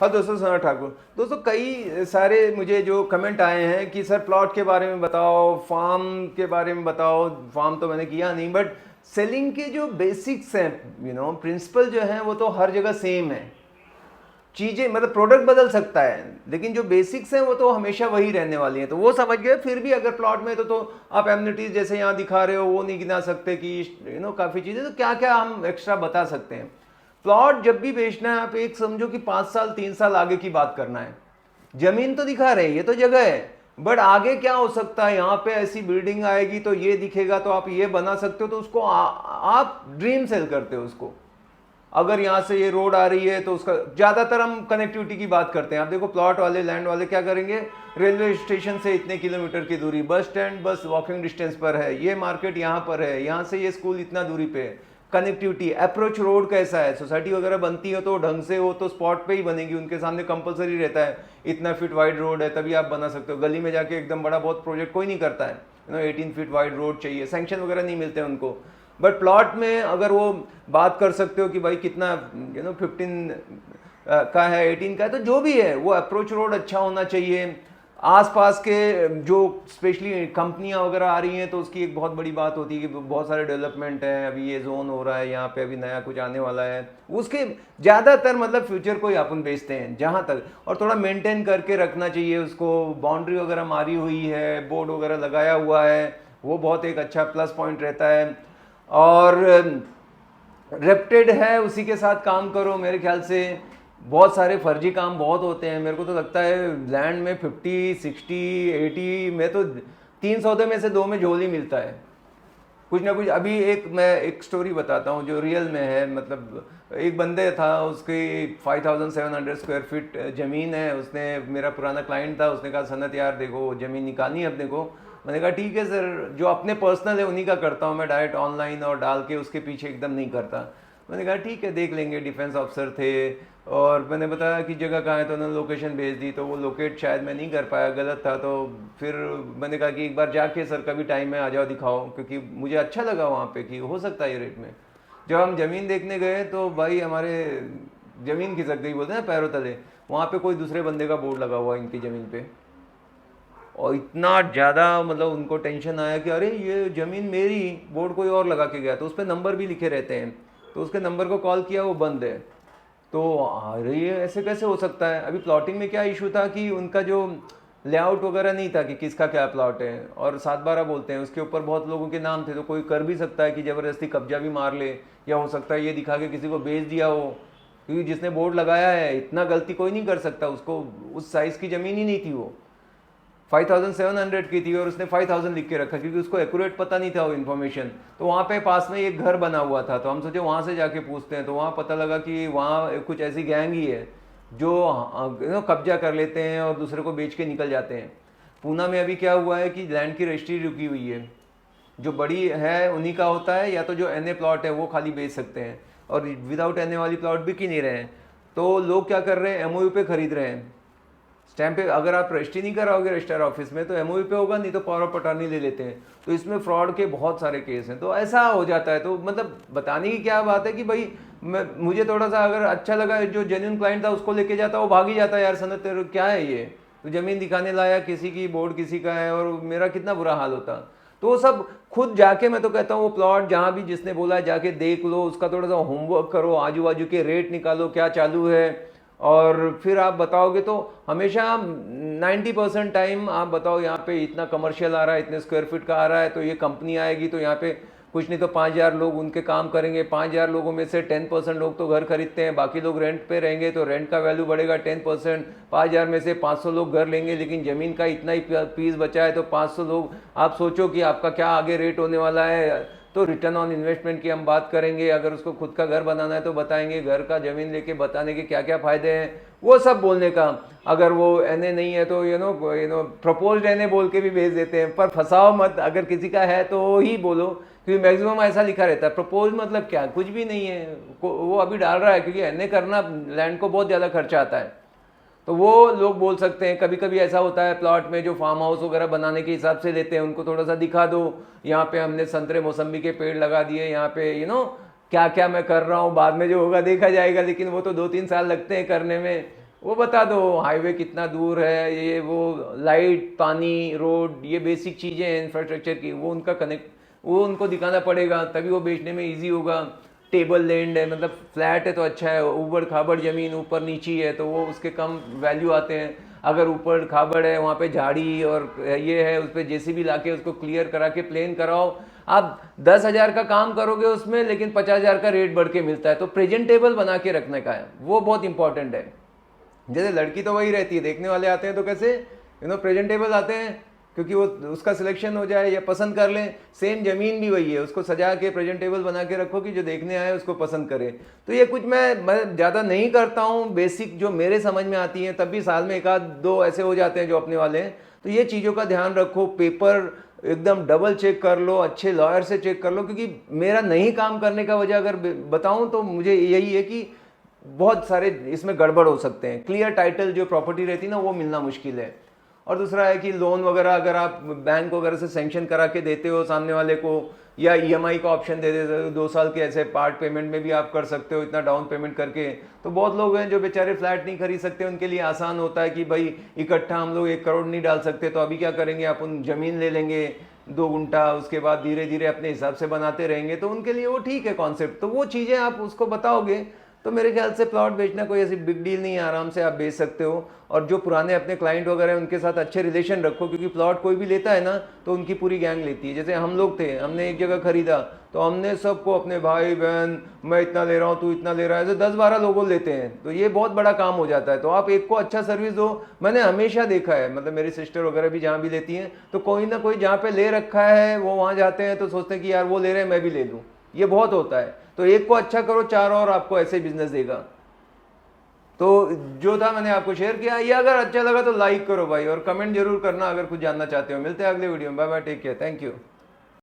हाँ दोस्तों, सोना ठाकुर। दोस्तों कई सारे मुझे जो कमेंट आए हैं कि सर प्लॉट के बारे में बताओ, फार्म के बारे में बताओ। फार्म तो मैंने किया नहीं, बट सेलिंग के जो बेसिक्स हैं, प्रिंसिपल जो हैं वो तो हर जगह सेम है। चीज़ें मतलब प्रोडक्ट बदल सकता है, लेकिन जो बेसिक्स हैं वो तो हमेशा वही रहने वाली हैं। तो वो समझ गए। फिर भी अगर प्लॉट में तो आप एमिनिटीज जैसे यहाँ दिखा रहे हो वो नहीं गिना सकते कि काफ़ी चीज़ें, तो क्या क्या हम एक्स्ट्रा बता सकते हैं। प्लॉट जब भी बेचना है आप एक समझो कि 5 साल 3 साल आगे की बात करना है। जमीन तो दिखा रहे हैं, ये तो जगह है, बट आगे क्या हो सकता है, यहाँ पे ऐसी बिल्डिंग आएगी तो ये दिखेगा, तो आप ये बना सकते हो, तो उसको आप ड्रीम सेल करते हो उसको। अगर यहाँ से ये रोड आ रही है तो उसका ज़्यादातर हम कनेक्टिविटी की बात करते हैं। आप देखो प्लॉट वाले, लैंड वाले क्या करेंगे, रेलवे स्टेशन से इतने किलोमीटर की दूरी, bus stand bus walking distance पर है, ये मार्केट यहाँ पर है, यहाँ से ये स्कूल इतना दूरी पे है। कनेक्टिविटी, अप्रोच रोड कैसा है, सोसाइटी वगैरह बनती है तो ढंग से हो तो स्पॉट पे ही बनेगी, उनके सामने कंपलसरी रहता है इतना फीट वाइड रोड है तभी आप बना सकते हो। गली में जाके एकदम बड़ा बहुत प्रोजेक्ट कोई नहीं करता है, 18 फीट वाइड रोड चाहिए, सैंक्शन वगैरह नहीं मिलते हैं उनको। बट प्लॉट में अगर वो बात कर सकते हो कि भाई कितना 15 का है, 18 का है, तो जो भी है वो अप्रोच रोड अच्छा होना चाहिए। आसपास के जो स्पेशली कंपनियां वगैरह आ रही हैं तो उसकी एक बहुत बड़ी बात होती है कि बहुत सारे डेवलपमेंट हैं, अभी ये जोन हो रहा है यहाँ पे, अभी नया कुछ आने वाला है, उसके ज़्यादातर मतलब फ्यूचर को ही अपन बेचते हैं जहाँ तक। और थोड़ा मेंटेन करके रखना चाहिए उसको, बाउंड्री वगैरह मारी हुई है, बोर्ड वगैरह लगाया हुआ है, वो बहुत एक अच्छा प्लस पॉइंट रहता है। और रेप्टेड है उसी के साथ काम करो। मेरे ख्याल से बहुत सारे फर्जी काम बहुत होते हैं, मेरे को तो लगता है लैंड में 50 60 80 में तो 3 सौदे में से 2 में झोल ही मिलता है, कुछ ना कुछ। अभी मैं एक स्टोरी बताता हूँ जो रियल में है। मतलब एक बंदे था, उसकी 5700 स्क्वायर फीट ज़मीन है, उसने, मेरा पुराना क्लाइंट था, उसने कहा सनत यार देखो ज़मीन निकालनी है अपने को। मैंने कहा ठीक है सर, जो अपने पर्सनल है उन्हीं का करता हूँ मैं, डायरेक्ट ऑनलाइन और डाल के उसके पीछे एकदम नहीं करता। मैंने कहा ठीक है देख लेंगे। डिफेंस ऑफिसर थे और मैंने बताया कि जगह कहाँ है, तो उन्होंने लोकेशन भेज दी, तो वो लोकेट शायद मैं नहीं कर पाया, गलत था। तो फिर मैंने कहा कि एक बार जाके सर कभी टाइम में आ जाओ दिखाओ, क्योंकि मुझे अच्छा लगा वहाँ पे कि हो सकता है ये रेट में। जब हम ज़मीन देखने गए तो भाई हमारे ज़मीन खिसक गई, बोलते हैं ना पैरों तले। वहाँ पे कोई दूसरे बंदे का बोर्ड लगा हुआ इनकी ज़मीन पे, और इतना ज़्यादा मतलब उनको टेंशन आया कि अरे ये ज़मीन मेरी, बोर्ड कोई और लगा के गया। तो उस पर नंबर भी लिखे रहते हैं, तो उसके नंबर को कॉल किया, वो बंद है। तो अरे ये ऐसे कैसे हो सकता है। अभी प्लॉटिंग में क्या इशू था कि उनका जो लेआउट वगैरह नहीं था कि किसका क्या प्लॉट है, और 7/12 बोलते हैं, उसके ऊपर बहुत लोगों के नाम थे। तो कोई कर भी सकता है कि ज़बरदस्ती कब्जा भी मार ले, या हो सकता है ये दिखा के किसी को बेच दिया हो, क्योंकि जिसने बोर्ड लगाया है इतना गलती कोई नहीं कर सकता, उसको उस साइज़ की ज़मीन ही नहीं थी वो, 5700 की थी और उसने 5000 लिख के रखा, क्योंकि उसको एक्यूरेट पता नहीं था वो इन्फॉर्मेशन। तो वहाँ पे पास में एक घर बना हुआ था, तो हम सोचे वहाँ से जाके पूछते हैं। तो वहाँ पता लगा कि वहाँ कुछ ऐसी गैंग ही है जो कब्जा कर लेते हैं और दूसरे को बेच के निकल जाते हैं। पूना में अभी क्या हुआ है कि लैंड की रजिस्ट्री रुकी हुई है, जो बड़ी है उन्हीं का होता है, या तो जो एनए प्लॉट है वो खाली बेच सकते हैं, और विदाउट एनए वाली प्लॉट बिक ही नहीं रहे हैं। तो लोग क्या कर रहे हैं, एमओयू पे खरीद रहे हैं। स्टैम्प पे अगर आप रजिस्ट्री नहीं कराओगे रजिस्ट्रार ऑफिस में तो एमओयू पे होगा, नहीं तो पावर ऑफ अटॉर्नी ले लेते हैं। तो इसमें फ्रॉड के बहुत सारे केस हैं, तो ऐसा हो जाता है। तो मतलब बताने की क्या बात है कि भाई मुझे थोड़ा सा अगर अच्छा लगा, जो जेन्युइन क्लाइंट था उसको लेके जाता, वो भाग ही जाता यार सनत तेरे क्या है ये, तो ज़मीन दिखाने लाया किसी की, बोर्ड किसी का है, और मेरा कितना बुरा हाल होता। तो वो सब खुद जाके, मैं तो कहता हूँ वो प्लॉट जहाँ भी जिसने बोला है जाके देख लो, उसका थोड़ा सा होमवर्क करो, आजू बाजू के रेट निकालो क्या चालू है, और फिर आप बताओगे। तो हमेशा 90% टाइम आप बताओ यहाँ पे इतना कमर्शियल आ रहा है, इतने स्क्वायर फीट का आ रहा है, तो ये कंपनी आएगी तो यहाँ पे कुछ नहीं तो 5000 लोग उनके काम करेंगे। 5000 लोगों में से 10% लोग तो घर खरीदते हैं, बाकी लोग रेंट पे रहेंगे, तो रेंट का वैल्यू बढ़ेगा 10%। 5000 में से 500 लोग घर लेंगे, लेकिन ज़मीन का इतना ही पीस बचा है, तो 500 लोग, आप सोचो कि आपका क्या आगे रेट होने वाला है। तो रिटर्न ऑन इन्वेस्टमेंट की हम बात करेंगे, अगर उसको खुद का घर बनाना है तो बताएंगे, घर का ज़मीन लेके बताने के क्या क्या फ़ायदे हैं, वो सब बोलने का। अगर वो एनए नहीं है तो प्रपोज्ड एनए बोल के भी भेज देते हैं, पर फंसाओ मत, अगर किसी का है तो ही बोलो, क्योंकि मैक्सिमम ऐसा लिखा रहता है। प्रपोज मतलब क्या, कुछ भी नहीं है, वो अभी डाल रहा है, क्योंकि एनए करना लैंड को बहुत ज़्यादा खर्चा आता है, तो वो लोग बोल सकते हैं। कभी कभी ऐसा होता है प्लॉट में जो फार्म हाउस वगैरह बनाने के हिसाब से लेते हैं, उनको थोड़ा सा दिखा दो, यहाँ पे हमने संतरे मौसम्बी के पेड़ लगा दिए, यहाँ पे क्या क्या मैं कर रहा हूँ, बाद में जो होगा देखा जाएगा, लेकिन वो तो 2-3 साल लगते हैं करने में। वो बता दो हाईवे कितना दूर है, ये वो लाइट पानी रोड, ये बेसिक चीज़ें हैं इंफ्रास्ट्रक्चर की, वो उनका कनेक्ट, वो उनको दिखाना पड़ेगा, तभी वो बेचने में इजी होगा। टेबल लैंड है, मतलब फ्लैट है तो अच्छा है, ऊबड़ खाबड़ ज़मीन ऊपर नीची है तो वो उसके कम वैल्यू आते हैं। अगर ऊपर खाबड़ है, वहाँ पे झाड़ी और ये है, उस पर जेसीबी लाके उसको क्लियर करा के प्लेन कराओ। आप 10,000 का काम करोगे उसमें, लेकिन 50,000 का रेट बढ़ के मिलता है। तो प्रेजेंटेबल बना के रखने का है, वो बहुत इंपॉर्टेंट है। जैसे लड़की तो वही रहती है, देखने वाले आते हैं तो कैसे प्रेजेंटेबल आते हैं, क्योंकि वो उसका सिलेक्शन हो जाए या पसंद कर लें। सेम जमीन भी वही है, उसको सजा के प्रेजेंटेबल बना के रखो कि जो देखने आए उसको पसंद करे। तो ये कुछ मैं ज़्यादा नहीं करता हूँ, बेसिक जो मेरे समझ में आती हैं, तब भी साल में एक आध दो ऐसे हो जाते हैं जो अपने वाले हैं। तो ये चीज़ों का ध्यान रखो, पेपर एकदम डबल चेक कर लो, अच्छे लॉयर से चेक कर लो। क्योंकि मेरा नहीं काम करने का वजह अगर बताऊं तो मुझे यही है कि बहुत सारे इसमें गड़बड़ हो सकते हैं। क्लियर टाइटल जो प्रॉपर्टी रहती है ना, वो मिलना मुश्किल है। और दूसरा है कि लोन वगैरह अगर आप बैंक वगैरह से सेंक्शन करा के देते हो सामने वाले को, या ईएमआई का ऑप्शन दे देते हो 2 साल के, ऐसे पार्ट पेमेंट में भी आप कर सकते हो इतना डाउन पेमेंट करके। तो बहुत लोग हैं जो बेचारे फ्लैट नहीं खरीद सकते, उनके लिए आसान होता है कि भाई इकट्ठा हम लोग 1 करोड़ नहीं डाल सकते, तो अभी क्या करेंगे, अपन ज़मीन ले लेंगे 2 गुंठा, उसके बाद धीरे धीरे अपने हिसाब से बनाते रहेंगे। तो उनके लिए वो ठीक है कॉन्सेप्ट। तो वो चीज़ें आप उसको बताओगे तो मेरे ख्याल से प्लॉट बेचना कोई ऐसी बिग डील नहीं है, आराम से आप बेच सकते हो। और जो पुराने अपने क्लाइंट वगैरह हैं उनके साथ अच्छे रिलेशन रखो, क्योंकि प्लॉट कोई भी लेता है ना तो उनकी पूरी गैंग लेती है। जैसे हम लोग थे, हमने एक जगह खरीदा तो हमने सबको, अपने भाई बहन, मैं इतना ले रहा हूँ, तू इतना ले रहा है, ऐसे 10-12 लोगों लेते हैं। तो ये बहुत बड़ा काम हो जाता है। तो आप एक को अच्छा सर्विस दो। मैंने हमेशा देखा है, मतलब मेरी सिस्टर वगैरह भी जहाँ भी लेती हैं तो कोई ना कोई जहाँ पे ले रखा है वो वहाँ जाते हैं तो सोचते हैं कि यार वो ले रहे हैं मैं भी ले लूँ। ये बहुत होता है। तो एक को अच्छा करो, 4 और आपको ऐसे बिजनेस देगा। तो जो था मैंने आपको शेयर किया। ये अगर अच्छा लगा तो लाइक करो भाई, और कमेंट जरूर करना अगर कुछ जानना चाहते हो। मिलते हैं अगले वीडियो में। Bye bye, take care, thank you.